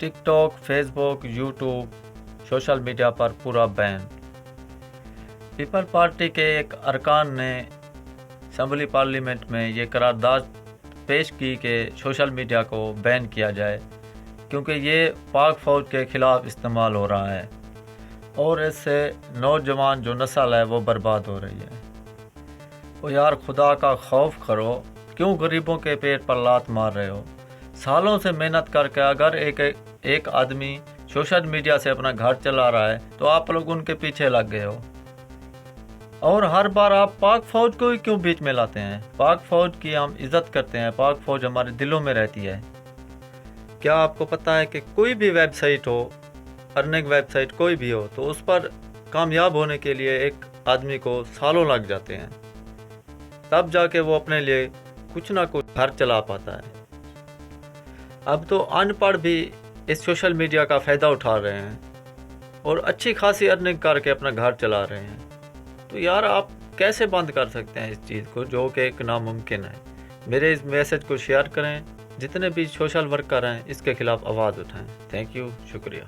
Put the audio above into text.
ٹک talk, face بک، YouTube social media پر پورا بین۔ People party کے ایک ارکان نے اسمبلی پارلیمنٹ میں یہ قرارداد پیش کی کہ سوشل میڈیا کو بین کیا جائے، کیونکہ یہ پاک فوج کے خلاف استعمال ہو رہا ہے اور اس سے نوجوان جو نسل ہے وہ برباد ہو رہی ہے۔ وہ یار خدا کا خوف کرو، کیوں غریبوں کے پیٹ پر لات مار رہے ہو؟ سالوں سے محنت کر کے اگر ایک آدمی سوشل میڈیا سے اپنا گھر چلا رہا ہے تو آپ لوگ ان کے پیچھے لگ گئے ہو، اور ہر بار آپ پاک فوج کو ہی کیوں بیچ میں لاتے ہیں؟ پاک فوج کی ہم عزت کرتے ہیں، پاک فوج ہمارے دلوں میں رہتی ہے۔ کیا آپ کو پتہ ہے کہ کوئی بھی ویب سائٹ ہو، ارننگ ویب سائٹ کوئی بھی ہو، تو اس پر کامیاب ہونے کے لیے ایک آدمی کو سالوں لگ جاتے ہیں، تب جا کے وہ اپنے لیے کچھ نہ کچھ گھر چلا پاتا ہے۔ اب تو ان پڑھ بھی اس سوشل میڈیا کا فائدہ اٹھا رہے ہیں اور اچھی خاصی ارننگ کر کے اپنا گھر چلا رہے ہیں، تو یار آپ کیسے بند کر سکتے ہیں اس چیز کو، جو کہ ایک ناممکن ہے؟ میرے اس میسج کو شیئر کریں، جتنے بھی سوشل ورکر ہیں اس کے خلاف آواز اٹھائیں۔ تھینک یو، شکریہ۔